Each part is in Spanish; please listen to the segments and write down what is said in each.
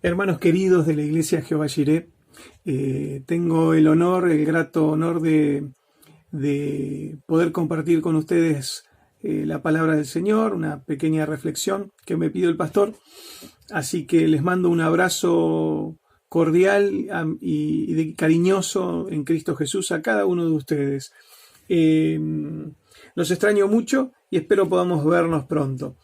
Hermanos queridos de la Iglesia Jehová Jireh, tengo el honor, el grato honor de poder compartir con ustedes la palabra del Señor, una pequeña reflexión que me pidió el pastor. Así que les mando un abrazo cordial y cariñoso en Cristo Jesús a cada uno de ustedes. Los extraño mucho y espero podamos vernos pronto.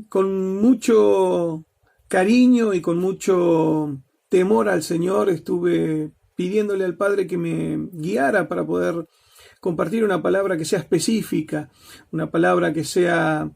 Con mucho cariño y con mucho temor al Señor estuve pidiéndole al Padre que me guiara para poder compartir una palabra que sea específica, una palabra que sea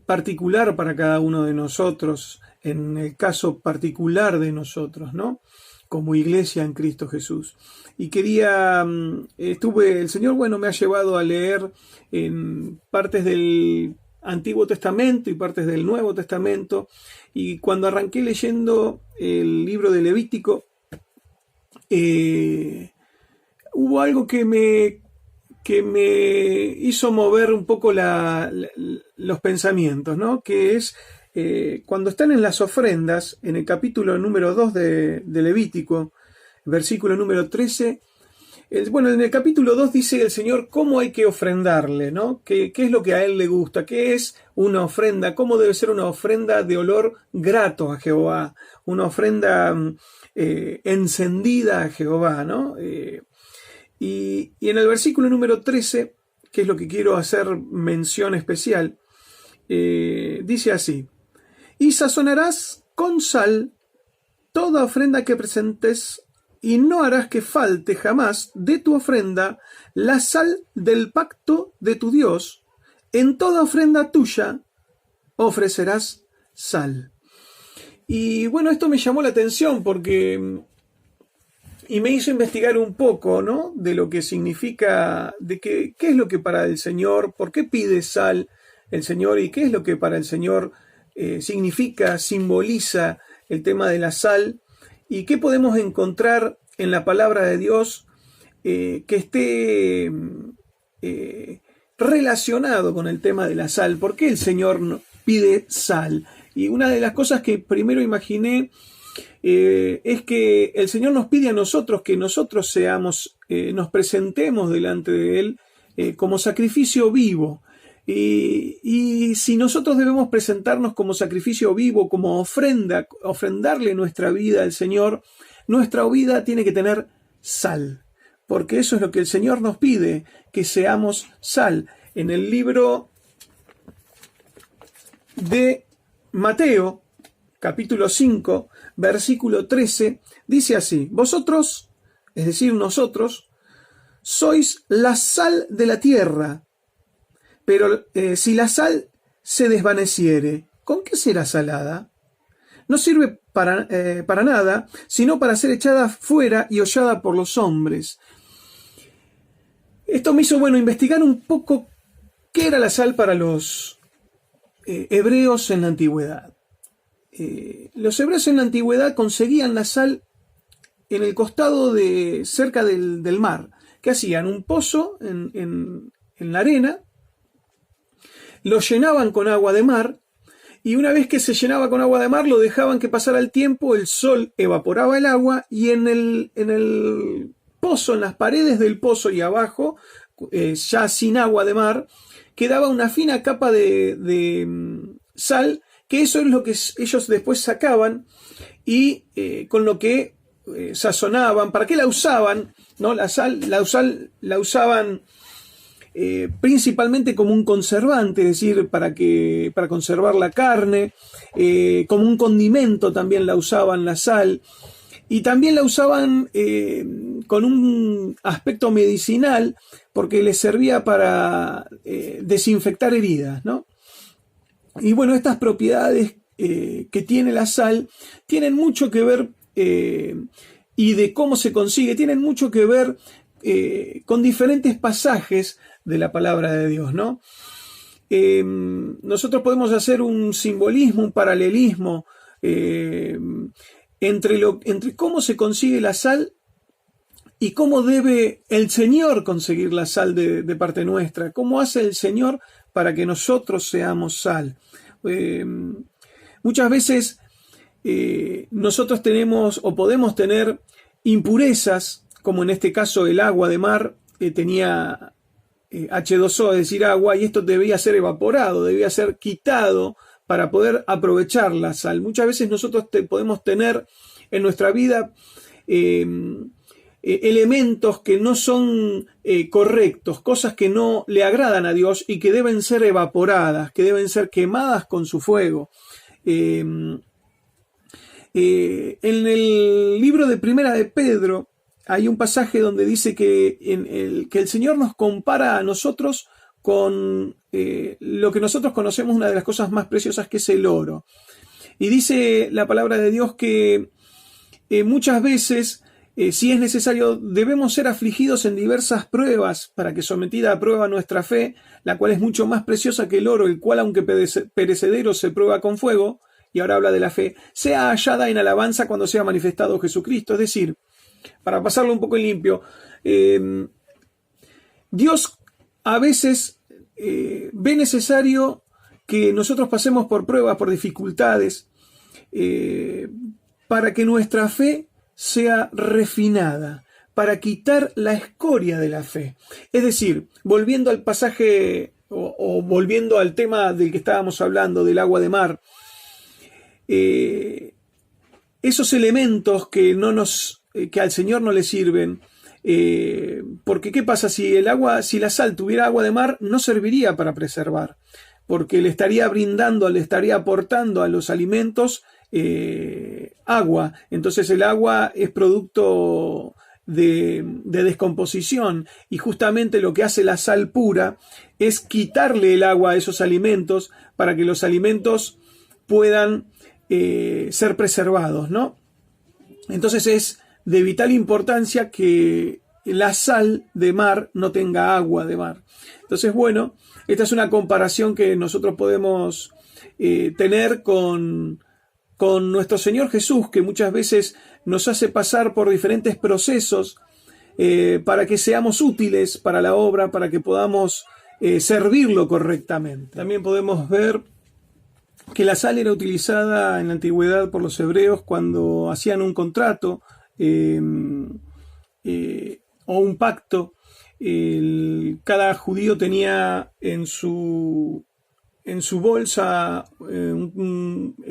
particular para cada uno de nosotros, en el caso particular de nosotros, ¿no? Como iglesia en Cristo Jesús. Y el Señor, me ha llevado a leer en partes del Antiguo Testamento y partes del Nuevo Testamento, y cuando arranqué leyendo el libro de Levítico, hubo algo que me hizo mover un poco los pensamientos, ¿no? Que es cuando están en las ofrendas, en el capítulo número 2 de Levítico, versículo número 13, en el capítulo 2 dice el Señor cómo hay que ofrendarle, ¿no? ¿Qué es lo que a Él le gusta? ¿Qué es una ofrenda? ¿Cómo debe ser una ofrenda de olor grato a Jehová? Una ofrenda encendida a Jehová, ¿no? Y en el versículo número 13, que es lo que quiero hacer mención especial, dice así: y sazonarás con sal toda ofrenda que presentes, y no harás que falte jamás de tu ofrenda la sal del pacto de tu Dios. En toda ofrenda tuya ofrecerás sal. Y esto me llamó la atención y me hizo investigar un poco, ¿no? De lo que significa, qué es lo que para el Señor, por qué pide sal el Señor y qué es lo que para el Señor significa, simboliza el tema de la sal. ¿Y qué podemos encontrar en la palabra de Dios que esté relacionado con el tema de la sal? ¿Por qué el Señor pide sal? Y una de las cosas que primero imaginé es que el Señor nos pide a nosotros que nosotros nos presentemos delante de Él como sacrificio vivo. Y si nosotros debemos presentarnos como sacrificio vivo, como ofrendarle nuestra vida al Señor, nuestra vida tiene que tener sal, porque eso es lo que el Señor nos pide, que seamos sal. En el libro de Mateo, capítulo 5, versículo 13, dice así: vosotros, es decir, nosotros, sois la sal de la tierra. Pero si la sal se desvaneciere, ¿con qué será salada? No sirve para nada, sino para ser echada fuera y hollada por los hombres. Esto me hizo, investigar un poco qué era la sal para los hebreos en la antigüedad. Los hebreos en la antigüedad conseguían la sal en el costado cerca del mar. ¿Qué hacían? Un pozo en la arena, lo llenaban con agua de mar, y una vez que se llenaba con agua de mar, lo dejaban que pasara el tiempo, el sol evaporaba el agua, y en el pozo, en las paredes del pozo y abajo, ya sin agua de mar, quedaba una fina capa de sal, que eso es lo que ellos después sacaban y con lo que sazonaban. ¿Para qué la usaban? ¿No? La sal la usaban principalmente como un conservante, es decir, para conservar la carne, como un condimento también la usaban la sal, y también la usaban con un aspecto medicinal, porque les servía para desinfectar heridas, ¿no? Y estas propiedades que tiene la sal tienen mucho que ver, y de cómo se consigue, tienen mucho que ver con diferentes pasajes de la palabra de Dios, ¿no? Nosotros podemos hacer un simbolismo, un paralelismo entre cómo se consigue la sal y cómo debe el Señor conseguir la sal de parte nuestra. ¿Cómo hace el Señor para que nosotros seamos sal? Muchas veces nosotros tenemos o podemos tener impurezas, como en este caso el agua de mar tenía H2O, es decir, agua, y esto debía ser evaporado, debía ser quitado para poder aprovechar la sal. Muchas veces nosotros podemos tener en nuestra vida elementos que no son correctos, cosas que no le agradan a Dios y que deben ser evaporadas, que deben ser quemadas con su fuego. En el libro de Primera de Pedro hay un pasaje donde dice que el Señor nos compara a nosotros con lo que nosotros conocemos, una de las cosas más preciosas, que es el oro. Y dice la palabra de Dios que muchas veces, si es necesario, debemos ser afligidos en diversas pruebas, para que, sometida a prueba nuestra fe, la cual es mucho más preciosa que el oro, el cual, aunque perecedero, se prueba con fuego, y ahora habla de la fe, sea hallada en alabanza cuando sea manifestado Jesucristo. Es decir, para pasarlo un poco en limpio, Dios a veces ve necesario que nosotros pasemos por pruebas, por dificultades, para que nuestra fe sea refinada, para quitar la escoria de la fe. Es decir, volviendo al pasaje o volviendo al tema del que estábamos hablando, del agua de mar, esos elementos que que al Señor no le sirven, porque ¿qué pasa? Si la sal tuviera agua de mar, no serviría para preservar, porque le estaría brindando, le estaría aportando a los alimentos agua. Entonces el agua es producto de descomposición, y justamente lo que hace la sal pura es quitarle el agua a esos alimentos para que los alimentos puedan ser preservados, ¿no? Entonces es de vital importancia que la sal de mar no tenga agua de mar. Entonces, bueno, esta es una comparación que nosotros podemos tener con nuestro Señor Jesús, que muchas veces nos hace pasar por diferentes procesos para que seamos útiles para la obra, para que podamos servirlo correctamente. También podemos ver que la sal era utilizada en la antigüedad por los hebreos cuando hacían un contrato o un pacto. Cada judío tenía en su bolsa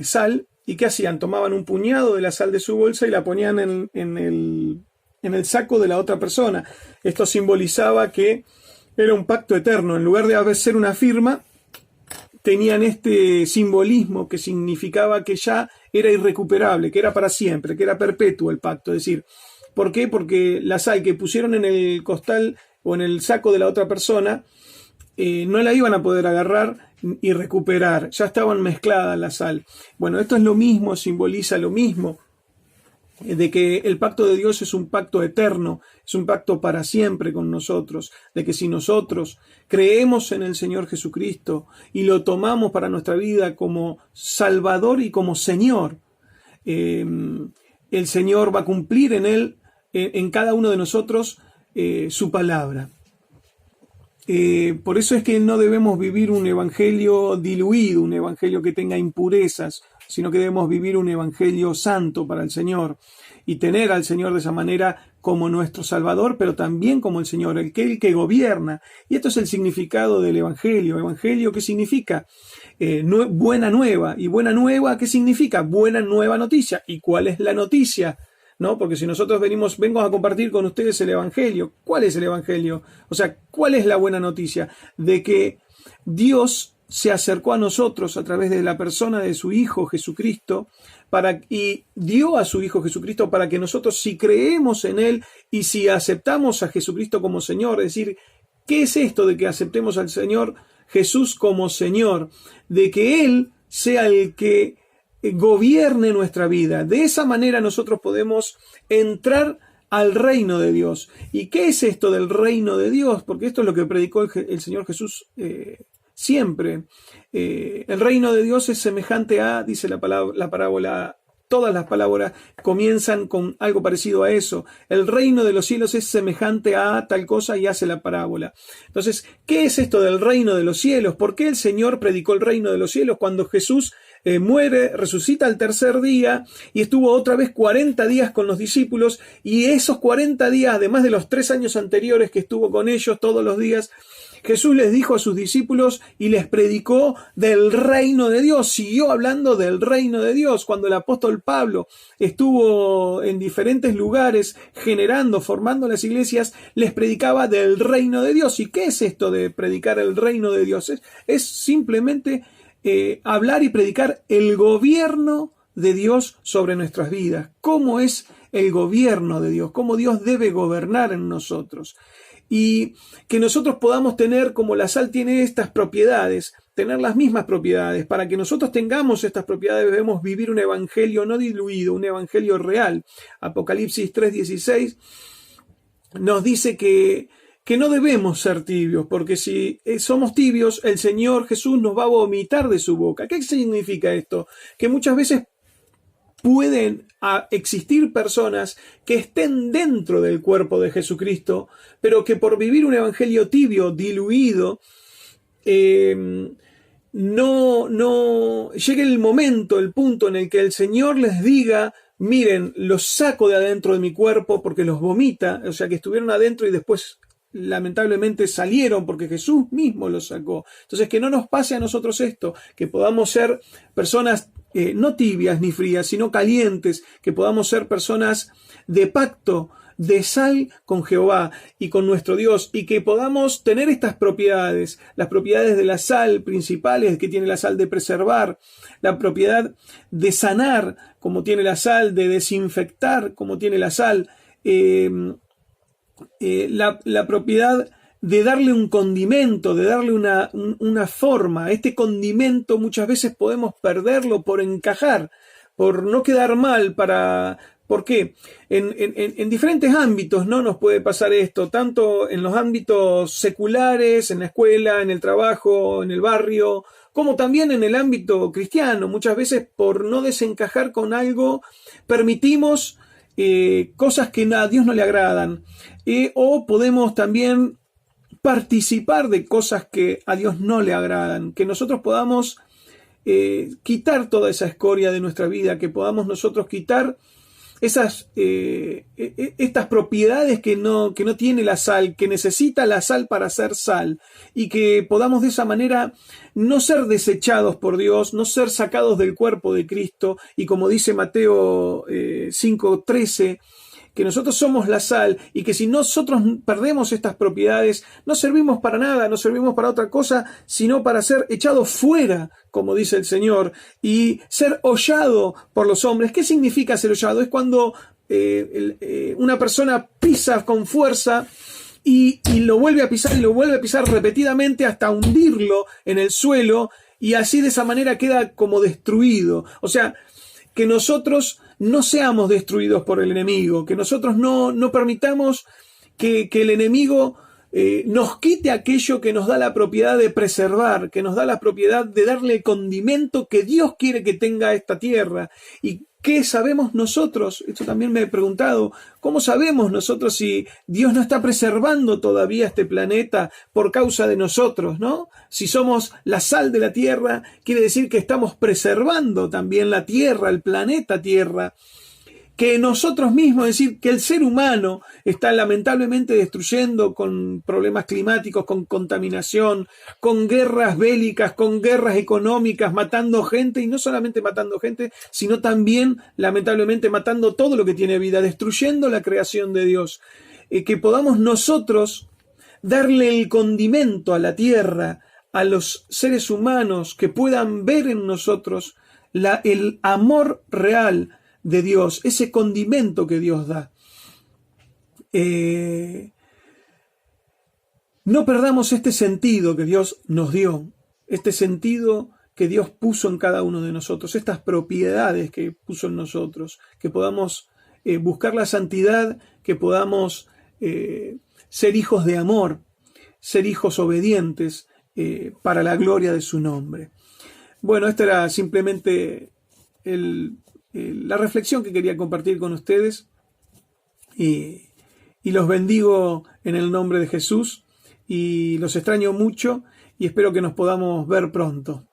sal. ¿Y qué hacían? Tomaban un puñado de la sal de su bolsa y la ponían en el saco de la otra persona. Esto simbolizaba que era un pacto eterno. En lugar de ser una firma, tenían este simbolismo que significaba que ya era irrecuperable, que era para siempre, que era perpetuo el pacto. Es decir, ¿por qué? Porque la sal que pusieron en el costal o en el saco de la otra persona no la iban a poder agarrar y recuperar, ya estaban mezcladas la sal. Bueno, esto es lo mismo, simboliza lo mismo, de que el pacto de Dios es un pacto eterno, es un pacto para siempre con nosotros, de que si nosotros creemos en el Señor Jesucristo y lo tomamos para nuestra vida como Salvador y como Señor, el Señor va a cumplir en él, en cada uno de nosotros, su palabra. Por eso es que no debemos vivir un evangelio diluido, un evangelio que tenga impurezas, sino que debemos vivir un evangelio santo para el Señor y tener al Señor de esa manera como nuestro Salvador, pero también como el Señor, el que gobierna. Y esto es el significado del evangelio. ¿Evangelio qué significa? Buena nueva. ¿Y buena nueva qué significa? Buena nueva noticia. ¿Y cuál es la noticia? ¿No? Porque si nosotros vengo a compartir con ustedes el evangelio, ¿cuál es el evangelio? O sea, ¿cuál es la buena noticia? De que Dios se acercó a nosotros a través de la persona de su Hijo Jesucristo y dio a su Hijo Jesucristo para que nosotros, si creemos en Él y si aceptamos a Jesucristo como Señor, es decir, ¿qué es esto de que aceptemos al Señor Jesús como Señor? De que Él sea el que gobierne nuestra vida. De esa manera nosotros podemos entrar al reino de Dios. ¿Y qué es esto del reino de Dios? Porque esto es lo que predicó el Señor Jesús siempre. El reino de Dios es semejante a, dice la parábola, todas las palabras comienzan con algo parecido a eso. El reino de los cielos es semejante a tal cosa, y hace la parábola. Entonces, ¿qué es esto del reino de los cielos? ¿Por qué el Señor predicó el reino de los cielos cuando Jesús muere, resucita al tercer día y estuvo otra vez 40 días con los discípulos, y esos 40 días, además de los 3 años anteriores que estuvo con ellos todos los días, Jesús les dijo a sus discípulos y les predicó del reino de Dios, siguió hablando del reino de Dios. Cuando el apóstol Pablo estuvo en diferentes lugares generando, formando las iglesias, les predicaba del reino de Dios. ¿Y qué es esto de predicar el reino de Dios? Es simplemente hablar y predicar el gobierno de Dios sobre nuestras vidas. ¿Cómo es el gobierno de Dios? ¿Cómo Dios debe gobernar en nosotros? Y que nosotros podamos tener, como la sal tiene estas propiedades, tener las mismas propiedades. Para que nosotros tengamos estas propiedades debemos vivir un evangelio no diluido, un evangelio real. Apocalipsis 3:16 nos dice que no debemos ser tibios, porque si somos tibios, el Señor Jesús nos va a vomitar de su boca. ¿Qué significa esto? Que muchas veces pueden existir personas que estén dentro del cuerpo de Jesucristo, pero que por vivir un evangelio tibio, diluido, no llegue el momento, el punto en el que el Señor les diga: miren, los saco de adentro de mi cuerpo, porque los vomita, o sea que estuvieron adentro y después lamentablemente salieron porque Jesús mismo los sacó. Entonces, que no nos pase a nosotros esto, que podamos ser personas no tibias ni frías, sino calientes, que podamos ser personas de pacto, de sal con Jehová y con nuestro Dios, y que podamos tener estas propiedades, las propiedades de la sal principales que tiene la sal, de preservar, la propiedad de sanar como tiene la sal, de desinfectar como tiene la sal, la propiedad de darle un condimento, de darle una forma. Este condimento muchas veces podemos perderlo por encajar, por no quedar mal. ¿Por qué? En diferentes ámbitos no nos puede pasar esto, tanto en los ámbitos seculares, en la escuela, en el trabajo, en el barrio, como también en el ámbito cristiano. Muchas veces, por no desencajar con algo, permitimos cosas que a Dios no le agradan, o podemos también participar de cosas que a Dios no le agradan. Que nosotros podamos quitar toda esa escoria de nuestra vida, que podamos nosotros quitar estas propiedades que no tiene la sal, que necesita la sal para ser sal, y que podamos de esa manera no ser desechados por Dios, no ser sacados del cuerpo de Cristo, y como dice Mateo 5:13, que nosotros somos la sal, y que si nosotros perdemos estas propiedades, no servimos para nada, no servimos para otra cosa, sino para ser echados fuera, como dice el Señor, y ser hollado por los hombres. ¿Qué significa ser hollado? Es cuando una persona pisa con fuerza y lo vuelve a pisar y lo vuelve a pisar repetidamente hasta hundirlo en el suelo, y así de esa manera queda como destruido. O sea, que nosotros no seamos destruidos por el enemigo, que nosotros no permitamos que el enemigo nos quite aquello que nos da la propiedad de preservar, que nos da la propiedad de darle el condimento que Dios quiere que tenga esta tierra. ¿Y qué sabemos nosotros? Esto también me he preguntado. ¿Cómo sabemos nosotros si Dios no está preservando todavía este planeta por causa de nosotros, ¿no? Si somos la sal de la tierra, quiere decir que estamos preservando también la tierra, el planeta Tierra. Que nosotros mismos, es decir, que el ser humano está lamentablemente destruyendo con problemas climáticos, con contaminación, con guerras bélicas, con guerras económicas, matando gente, y no solamente matando gente, sino también lamentablemente matando todo lo que tiene vida, destruyendo la creación de Dios. Que podamos nosotros darle el condimento a la tierra, a los seres humanos, que puedan ver en nosotros el amor real de Dios, ese condimento que Dios da. No perdamos este sentido que Dios nos dio, este sentido que Dios puso en cada uno de nosotros, estas propiedades que puso en nosotros, que podamos buscar la santidad, que podamos ser hijos de amor, ser hijos obedientes para la gloria de su nombre. Bueno, esta era simplemente la reflexión que quería compartir con ustedes, y los bendigo en el nombre de Jesús, y los extraño mucho, y espero que nos podamos ver pronto.